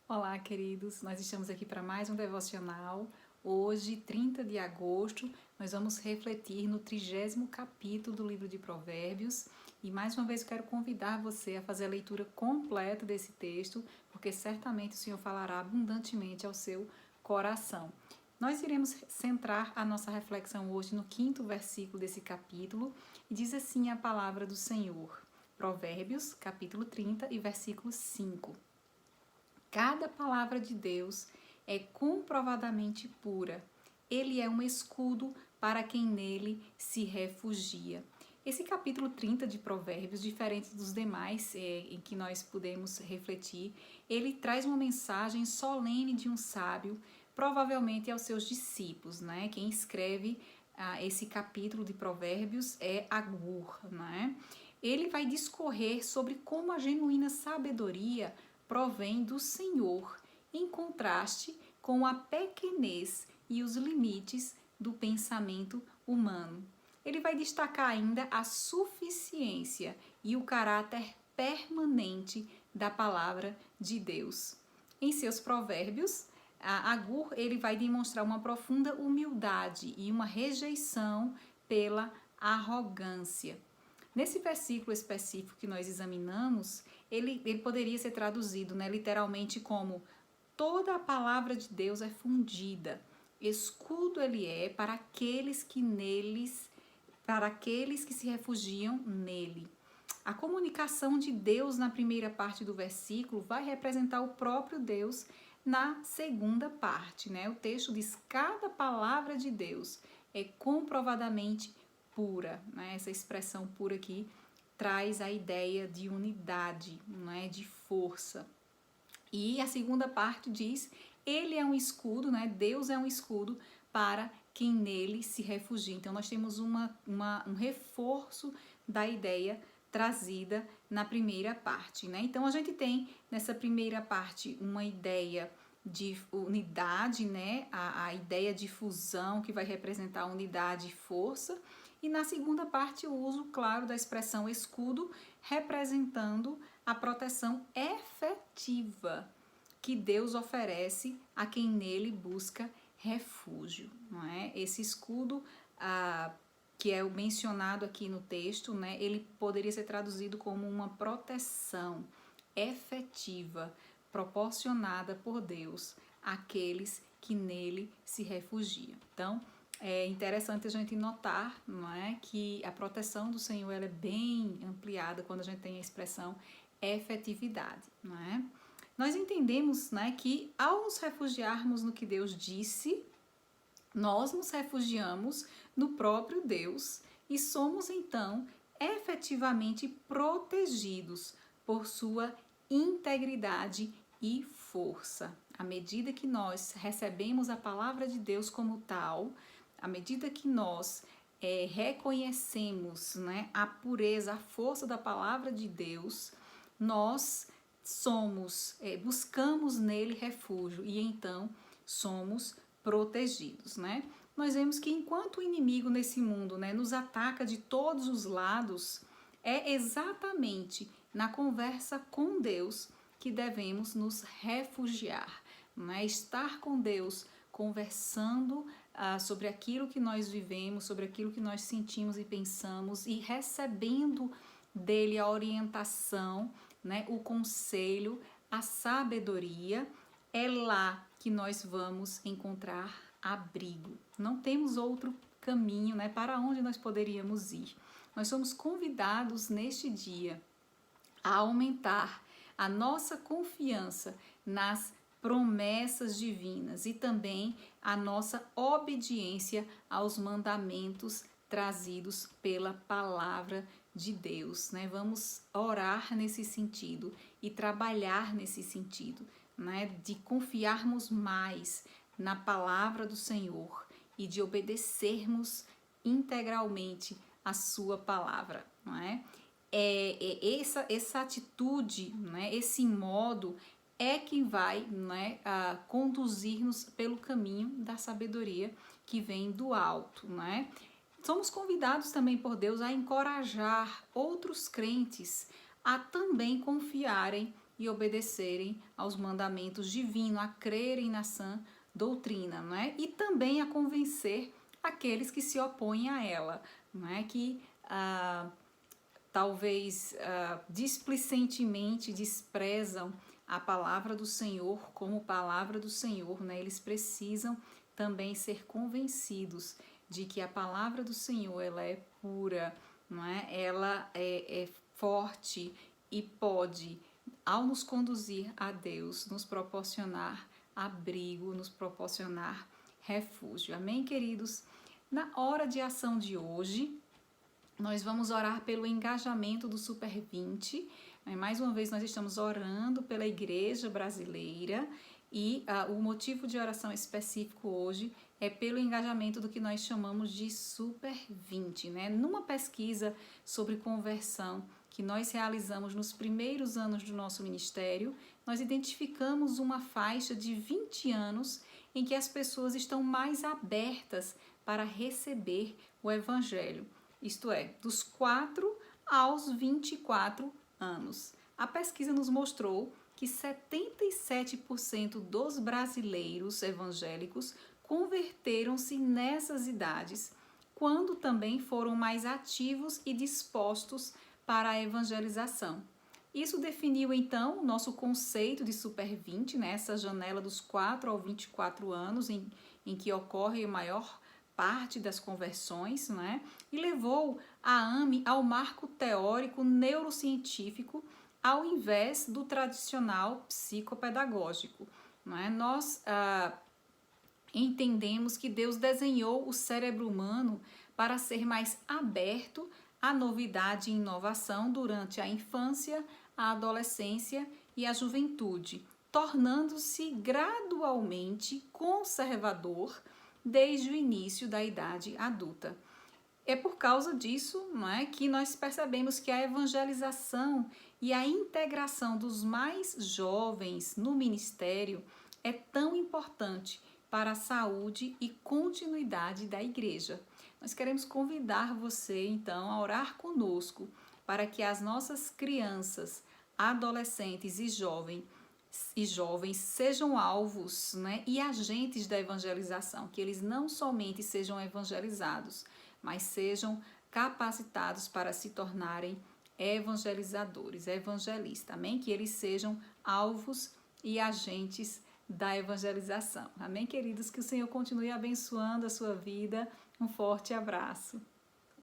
Olá, queridos. Nós estamos aqui para mais um devocional. Hoje, 30 de agosto, nós vamos refletir no 30º capítulo do livro de Provérbios. E mais uma vez eu quero convidar você a fazer a leitura completa desse texto, porque certamente o Senhor falará abundantemente ao seu coração. Nós iremos centrar a nossa reflexão hoje no 5º versículo desse capítulo, e diz assim a palavra do Senhor. Provérbios, capítulo 30 e versículo 5. Cada palavra de Deus é comprovadamente pura. Ele é um escudo para quem nele se refugia. Esse capítulo 30 de Provérbios, diferente dos demais em que nós podemos refletir, ele traz uma mensagem solene de um sábio, provavelmente aos seus discípulos, né? Quem escreve esse capítulo de Provérbios é Agur, né? Ele vai discorrer sobre como a genuína sabedoria provém do Senhor, em contraste com a pequenez e os limites do pensamento humano. Ele vai destacar ainda a suficiência e o caráter permanente da palavra de Deus. Em seus provérbios, Agur ele vai demonstrar uma profunda humildade e uma rejeição pela arrogância. Nesse versículo específico que nós examinamos, ele poderia ser traduzido, né, literalmente como toda a palavra de Deus é fundida. Escudo ele é para aqueles que se refugiam nele. A comunicação de Deus na primeira parte do versículo vai representar o próprio Deus na segunda parte, né? O texto diz: cada palavra de Deus é comprovadamente pura, né? Essa expressão pura aqui traz a ideia de unidade, né? De força. E a segunda parte diz: ele é um escudo, né? Deus é um escudo para quem nele se refugia. Então nós temos um reforço da ideia trazida na primeira parte, né? Então a gente tem nessa primeira parte uma ideia de unidade, né? A ideia de fusão que vai representar unidade e força. E na segunda parte o uso claro da expressão escudo, representando a proteção efetiva que Deus oferece a quem nele busca refúgio, não é? Esse escudo que é mencionado aqui no texto, né, ele poderia ser traduzido como uma proteção efetiva proporcionada por Deus àqueles que nele se refugiam. Então, é interessante a gente notar, não é, que a proteção do Senhor ela é bem ampliada quando a gente tem a expressão efetividade, não é? Nós entendemos, né, que ao nos refugiarmos no que Deus disse, nós nos refugiamos no próprio Deus e somos então efetivamente protegidos por sua integridade e força. À medida que nós recebemos a palavra de Deus como tal, à medida que nós reconhecemos, né, a pureza, a força da palavra de Deus, nós buscamos nele refúgio e então somos protegidos, né? Nós vemos que enquanto o inimigo nesse mundo, né, nos ataca de todos os lados, é exatamente na conversa com Deus que devemos nos refugiar, né? Estar com Deus, conversando sobre aquilo que nós vivemos, sobre aquilo que nós sentimos e pensamos e recebendo dele a orientação, né, o conselho, a sabedoria, é lá que nós vamos encontrar abrigo. Não temos outro caminho, né, para onde nós poderíamos ir. Nós somos convidados neste dia a aumentar a nossa confiança nas promessas divinas e também a nossa obediência aos mandamentos trazidos pela palavra de Deus, né? Vamos orar nesse sentido e trabalhar nesse sentido, né? De confiarmos mais na palavra do Senhor e de obedecermos integralmente a sua palavra, não é? Essa atitude, né? Esse modo é que vai, né, conduzir-nos pelo caminho da sabedoria que vem do alto, né? Somos convidados também por Deus a encorajar outros crentes a também confiarem e obedecerem aos mandamentos divinos, a crerem na sã doutrina, não é? E também a convencer aqueles que se opõem a ela, não é? Que talvez displicentemente desprezam a palavra do Senhor como palavra do Senhor, né? Eles precisam também ser convencidos de que a palavra do Senhor ela é pura, não é? Ela é forte e pode, ao nos conduzir a Deus, nos proporcionar abrigo, nos proporcionar refúgio. Amém, queridos? Na hora de ação de hoje, nós vamos orar pelo engajamento do Super 20. Mais uma vez, nós estamos orando pela igreja brasileira e o motivo de oração específico hoje é pelo engajamento do que nós chamamos de Super 20. Né? Numa pesquisa sobre conversão que nós realizamos nos primeiros anos do nosso ministério, nós identificamos uma faixa de 20 anos em que as pessoas estão mais abertas para receber o Evangelho. Isto é, dos 4 aos 24 anos. A pesquisa nos mostrou que 77% dos brasileiros evangélicos converteram-se nessas idades, quando também foram mais ativos e dispostos para a evangelização. Isso definiu então o nosso conceito de Super 20, né? Essa janela dos 4 aos 24 anos em que ocorre a maior parte das conversões, né? E levou a AME ao marco teórico neurocientífico ao invés do tradicional psicopedagógico. Né? Nós entendemos que Deus desenhou o cérebro humano para ser mais aberto à novidade e inovação durante a infância, a adolescência e a juventude, tornando-se gradualmente conservador desde o início da idade adulta. É por causa disso, não é, que nós percebemos que a evangelização e a integração dos mais jovens no ministério é tão importante para a saúde e continuidade da igreja. Nós queremos convidar você, então, a orar conosco para que as nossas crianças, adolescentes e jovens sejam alvos, né, e agentes da evangelização, que eles não somente sejam evangelizados, mas sejam capacitados para se tornarem evangelizadores, evangelistas, amém? Que eles sejam alvos e agentes da evangelização, amém, queridos? Que o Senhor continue abençoando a sua vida. Um forte abraço.